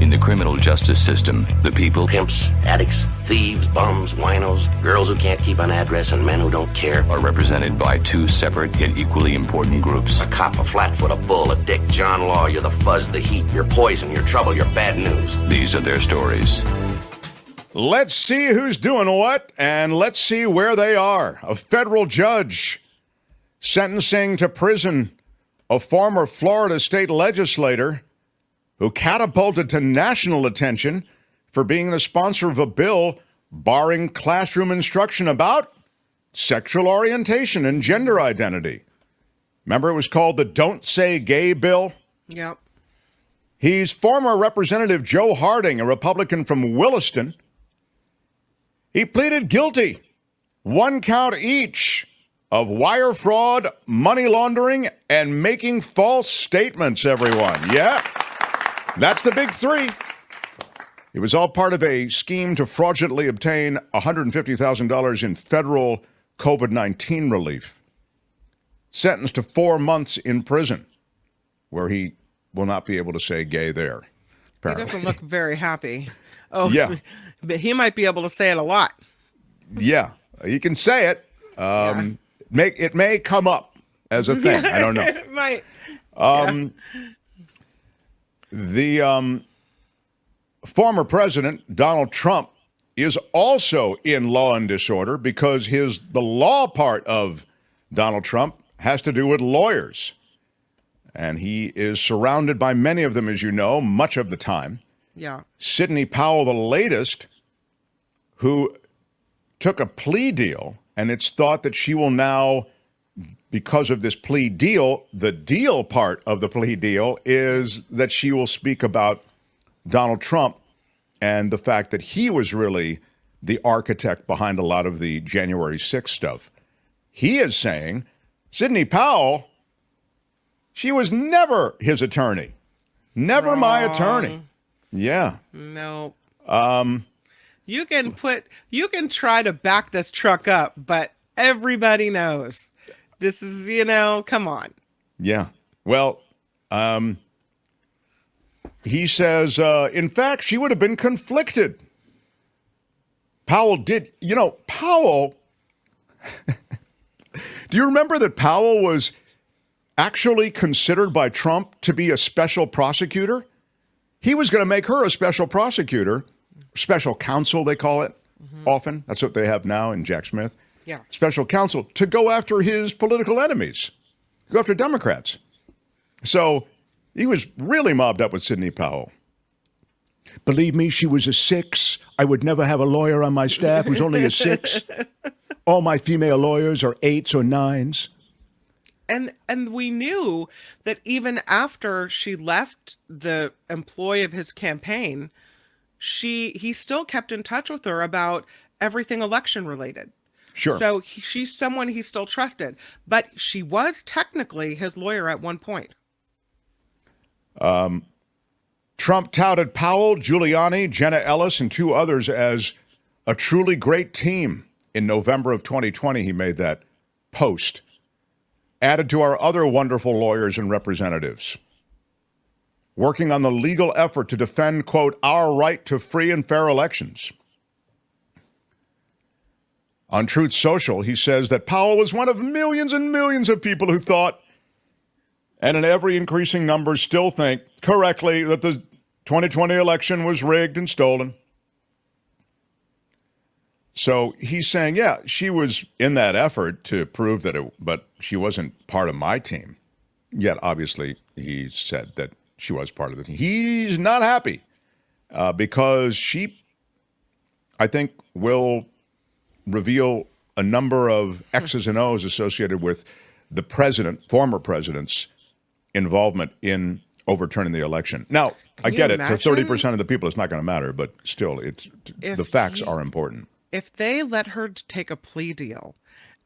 In the criminal justice system, the people, Pimps, addicts, thieves, bums, winos, girls who can't keep an address, and men who don't care. are represented by two separate yet equally important groups. A cop, a flatfoot, a bull, a dick, John Law. You're the fuzz, the heat, you're poison, you're trouble, you're bad news. These are their stories. Let's see who's doing what, and let's see where they are. A federal judge sentencing to prison a former Florida state legislator who catapulted to national attention for being the sponsor of a bill barring classroom instruction about sexual orientation and gender identity. Remember, it was called the Don't Say Gay bill? Yep. He's former Representative Joe Harding, a Republican from Williston. He pleaded guilty, one count each, of wire fraud, money laundering, and making false statements, everyone. Yeah, that's the big three. It was all part of a scheme to fraudulently obtain $150,000 in federal COVID-19 relief. Sentenced to 4 months in prison, where he will not be able to say gay there. Apparently. He doesn't look very happy. Oh, yeah. But he might be able to say it a lot. Yeah, he can say it. It may come up as a thing. I don't know. It might. The former president, Donald Trump, is also in law and disorder because the law part of Donald Trump has to do with lawyers. And he is surrounded by many of them, as you know, much of the time. Yeah. Sidney Powell, the latest, who took a plea deal, and it's thought that she will now, because of this plea deal, the deal part of the plea deal is that she will speak about Donald Trump and the fact that he was really the architect behind a lot of the January 6th stuff. He is saying, Sidney Powell, she was never his attorney. Never Wrong. my attorney. Yeah. No. You can try to back this truck up, but everybody knows this is, come on. Yeah. Well, he says, in fact, she would have been conflicted. Powell did, Powell, do you remember that Powell was actually considered by Trump to be a special prosecutor? He was going to make her a special prosecutor, special counsel, they call it often. That's what they have now in Jack Smith. Yeah. Special counsel to go after his political enemies, go after Democrats. So he was really mobbed up with Sidney Powell. Believe me, she was a 6. I would never have a lawyer on my staff who's only a 6. All my female lawyers are 8s or 9s. And we knew that even after she left the employ of his campaign, he still kept in touch with her about everything election related. Sure. So she's someone he still trusted, but she was technically his lawyer at one point. Trump touted Powell, Giuliani, Jenna Ellis, and 2 others as a truly great team. In November of 2020, he made that post. Added to our other wonderful lawyers and representatives. Working on the legal effort to defend, quote, our right to free and fair elections. On Truth Social, he says that Powell was one of millions and millions of people who thought, and in every increasing number still think, correctly, that the 2020 election was rigged and stolen. So he's saying, yeah, she was in that effort to prove that but she wasn't part of my team. Yet, obviously, he said that she was part of the team. He's not happy because she, I think, will reveal a number of X's and O's associated with the former president's involvement in overturning the election. Now, I get it. To 30% of the people, it's not going to matter, but still, the facts are important. If they let her take a plea deal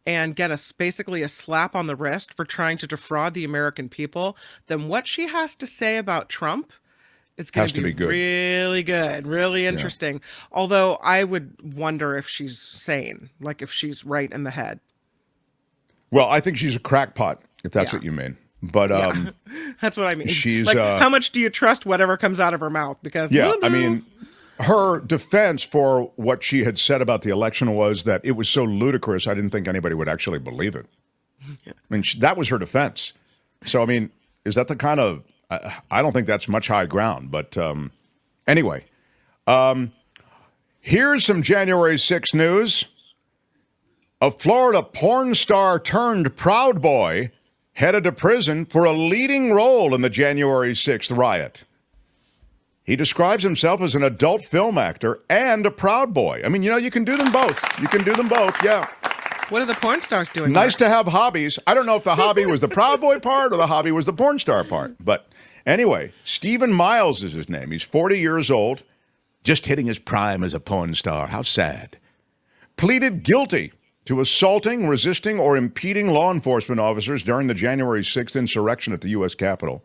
and get basically a slap on the wrist for trying to defraud the American people, then what she has to say about Trump is going to be good. Really good, really interesting. Yeah. Although I would wonder if she's sane, like if she's right in the head. Well, I think she's a crackpot, if that's what you mean. But that's what I mean. she's like, how much do you trust whatever comes out of her mouth? Because I mean, her defense for what she had said about the election was that it was so ludicrous, I didn't think anybody would actually believe it. I mean, that was her defense. So, I mean, is that the kind of, I don't think that's much high ground. But anyway, here's some January 6th news. A Florida porn star turned Proud Boy headed to prison for a leading role in the January 6th riot. He describes himself as an adult film actor and a Proud Boy. I mean, you can do them both. You can do them both, yeah. What are the porn stars doing? Nice to have hobbies. I don't know if the hobby was the Proud Boy part or the hobby was the porn star part. But anyway, Stephen Miles is his name. He's 40 years old, just hitting his prime as a porn star. How sad. Pleaded guilty to assaulting, resisting, or impeding law enforcement officers during the January 6th insurrection at the U.S. Capitol.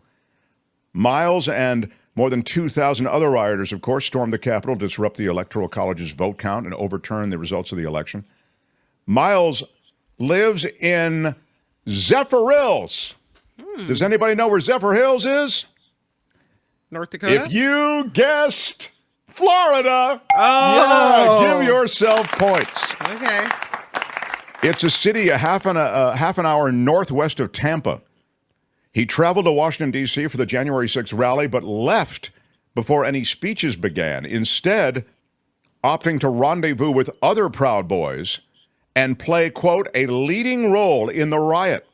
Miles and more than 2,000 other rioters, of course, stormed the Capitol to disrupt the Electoral College's vote count and overturn the results of the election. Miles lives in Zephyr Hills. Does anybody know where Zephyr Hills is? North Dakota? If you guessed Florida, oh, yeah, give yourself points. Okay. It's a city a half an hour northwest of Tampa. He traveled to Washington, D.C. for the January 6th rally, but left before any speeches began, instead opting to rendezvous with other Proud Boys and play, quote, a leading role in the riot.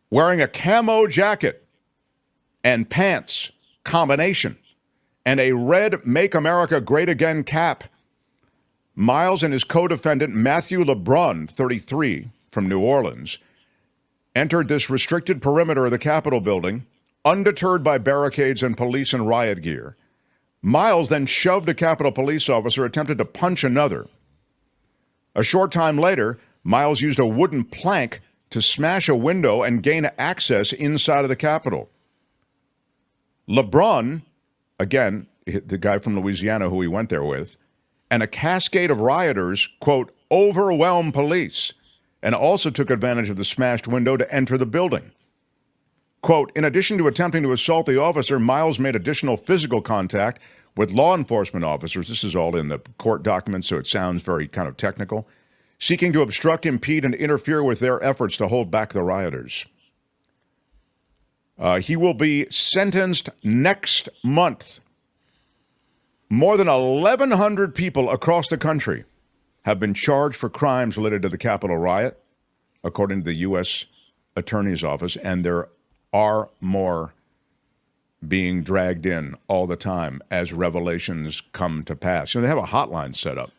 Wearing a camo jacket and pants combination and a red Make America Great Again cap, Miles and his co-defendant, Matthew LeBrun, 33, from New Orleans, entered this restricted perimeter of the Capitol building, undeterred by barricades and police and riot gear. Miles then shoved a Capitol police officer, attempted to punch another. A short time later, Miles used a wooden plank to smash a window and gain access inside of the Capitol. LeBrun, again, the guy from Louisiana who he went there with, and a cascade of rioters, quote, overwhelmed police and also took advantage of the smashed window to enter the building. Quote, in addition to attempting to assault the officer, Miles made additional physical contact with law enforcement officers. This is all in the court documents, so it sounds very kind of technical, seeking to obstruct, impede, and interfere with their efforts to hold back the rioters. He will be sentenced next month. More than 1,100 people across the country have been charged for crimes related to the Capitol riot, according to the U.S. Attorney's Office, and there are more being dragged in all the time as revelations come to pass. They have a hotline set up.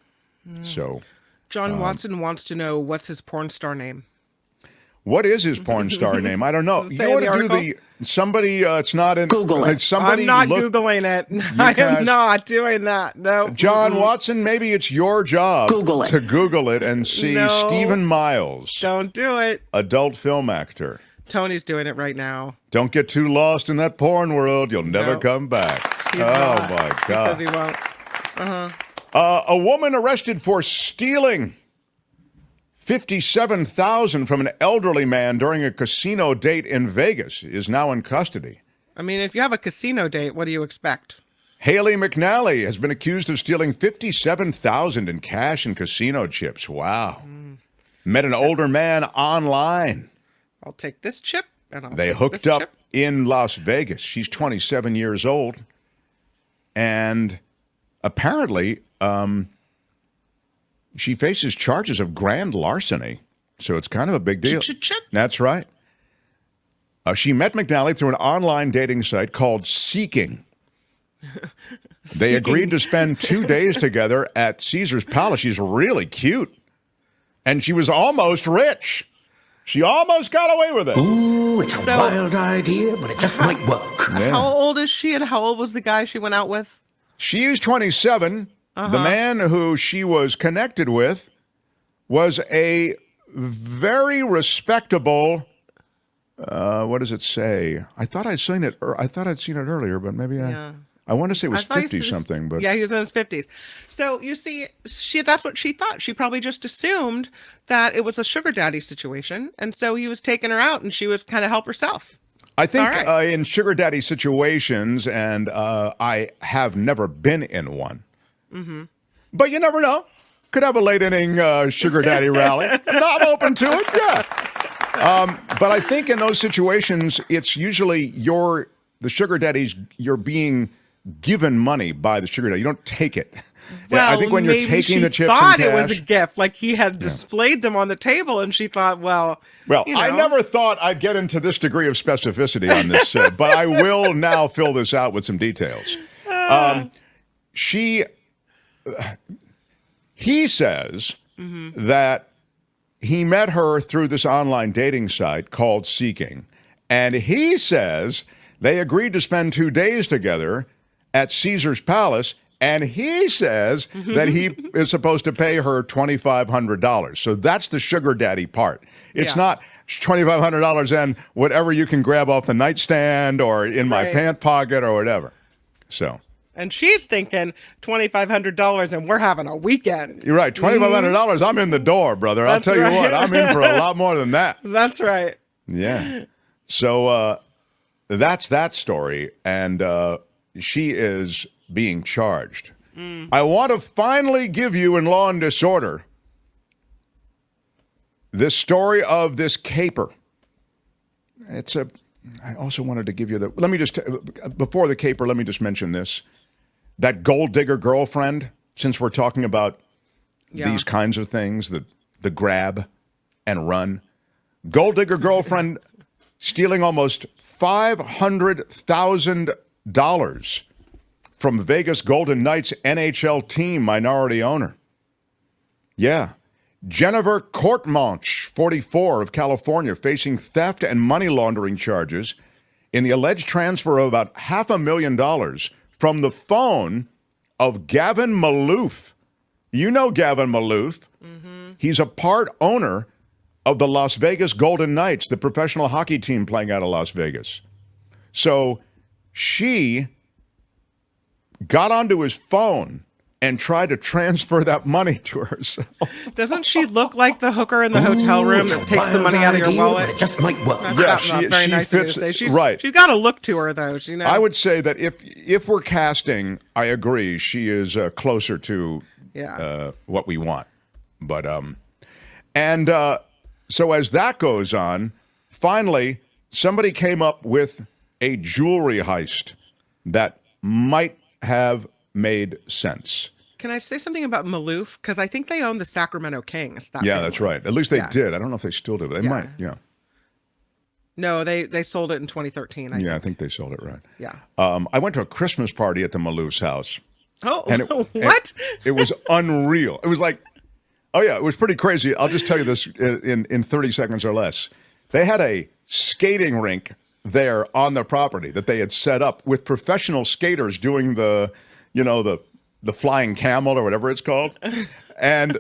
So, John Watson wants to know, what's his porn star name? What is his porn star name? I don't know. You ought to do somebody, it's not in... Google it. Somebody I'm not Googling it. I am not doing that. No. John Watson, maybe it's your job to Google it and see Stephen Miles. Don't do it. Adult film actor. Tony's doing it right now. Don't get too lost in that porn world. You'll never come back. He's not. My God. He says he won't. A woman arrested for stealing $57,000 from an elderly man during a casino date in Vegas is now in custody. I mean, if you have a casino date, what do you expect? Haley McNally has been accused of stealing $57,000 in cash and casino chips. Wow. Met an older man online. I'll take this chip. And they hooked up in Las Vegas. She's 27 years old. And apparently, she faces charges of grand larceny. So it's kind of a big deal. That's right. She met McNally through an online dating site called Seeking. They agreed to spend 2 days together at Caesar's Palace. She's really cute. And she was almost rich. She almost got away with it. Ooh, it's a wild idea, but it just might work. Yeah. How old is she, and how old was the guy she went out with? She's 27. The man who she was connected with was a very respectable, what does it say? I thought I'd seen it earlier, but maybe I want to say it was I thought 50 something, but yeah, he was in his 50s. So you see, that's what she thought. She probably just assumed that it was a sugar daddy situation, and so he was taking her out, and she was kind of help herself. I think All right. in sugar daddy situations, and I have never been in one, but you never know. Could have a late inning sugar daddy rally. I'm open to it, yeah. But I think in those situations, it's usually the sugar daddies, you're being given money by the sugar daddy. You don't take it. Well, I think when you're maybe taking she the chips thought and it was a cash, gift, like he had displayed them on the table, and she thought, well, I never thought I'd get into this degree of specificity on this, but I will now fill this out with some details. He says that he met her through this online dating site called Seeking, and he says they agreed to spend 2 days together at Caesar's Palace, and he says that he is supposed to pay her $2,500. So that's the sugar daddy part. It's not $2,500 and whatever you can grab off the nightstand or in my pant pocket or whatever. So. And she's thinking $2,500 and we're having a weekend. You're right. $2,500, I'm in the door, brother. I'll tell you what, I'm in for a lot more than that. That's right. Yeah. So that's that story. And she is being charged. I want to finally give you in Law and Disorder this story of this caper. I also wanted to give you before the caper, let me just mention this. That gold digger girlfriend, since we're talking about these kinds of things, the grab and run. Gold digger girlfriend stealing almost $500,000 from Vegas Golden Knights NHL team minority owner. Yeah. Jennifer Courtmanche, 44, of California, facing theft and money laundering charges in the alleged transfer of about $500,000 from the phone of Gavin Maloof. You know Gavin Maloof. He's a part owner of the Las Vegas Golden Knights, the professional hockey team playing out of Las Vegas. So she got onto his phone and tried to transfer that money to herself. Doesn't she look like the hooker in the hotel room that takes the money out of your wallet? It just might work. That's not very nice of you to say. She's got a look to her, though. You know? I would say that if we're casting, I agree, she is closer to what we want. But so as that goes on, finally, somebody came up with a jewelry heist that might have made sense. Can I say something about Maloof? Because I think they own the Sacramento Kings. That's right. At least they did. I don't know if they still do, but they might. Yeah. No, they sold it in 2013. I think they sold it, right. Yeah. I went to a Christmas party at the Maloof's house. Oh, and what? It was unreal. It was like, it was pretty crazy. I'll just tell you this in 30 seconds or less. They had a skating rink there on the property that they had set up with professional skaters doing the flying camel or whatever it's called. And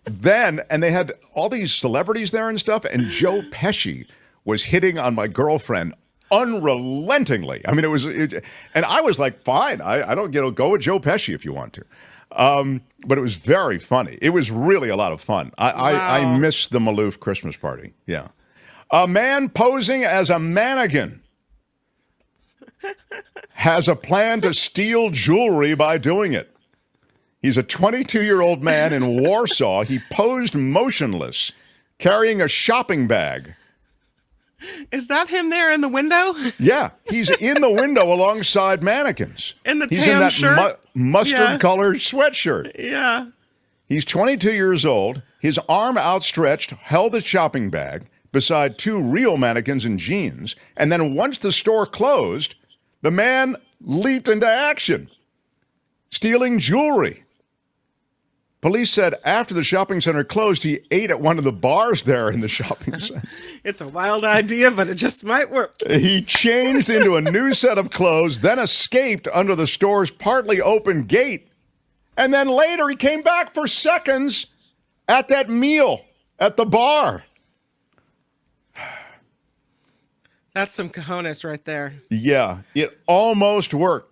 they had all these celebrities there and stuff. And Joe Pesci was hitting on my girlfriend unrelentingly. I mean, and I was like, fine, I don't go with Joe Pesci if you want to. But it was very funny. It was really a lot of fun. I miss the Maloof Christmas party. Yeah. A man posing as a mannequin has a plan to steal jewelry by doing it. He's a 22-year-old man in Warsaw. He posed motionless, carrying a shopping bag. Is that him there in the window? Yeah, he's in the window alongside mannequins. He's in that shirt? Mustard-colored sweatshirt. Yeah. He's 22 years old. His arm outstretched held the shopping bag beside 2 real mannequins in jeans. And then once the store closed, the man leaped into action, stealing jewelry. Police said after the shopping center closed, he ate at one of the bars there in the shopping center. It's a wild idea, but it just might work. He changed into a new set of clothes, then escaped under the store's partly open gate. And then later he came back for seconds at that meal at the bar. That's some cojones right there. Yeah, it almost worked.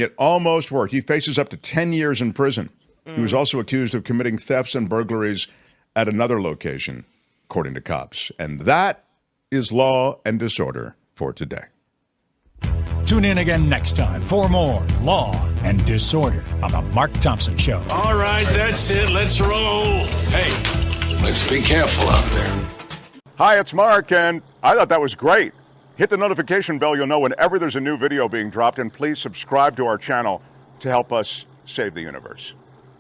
It almost worked. He faces up to 10 years in prison. He was also accused of committing thefts and burglaries at another location, according to cops. And that is Law and Disorder for today. Tune in again next time for more Law and Disorder on The Mark Thompson Show. All right, that's it. Let's roll. Hey, let's be careful out there. Hi, it's Mark, and I thought that was great. Hit the notification bell. You'll know whenever there's a new video being dropped, and please subscribe to our channel to help us save the universe.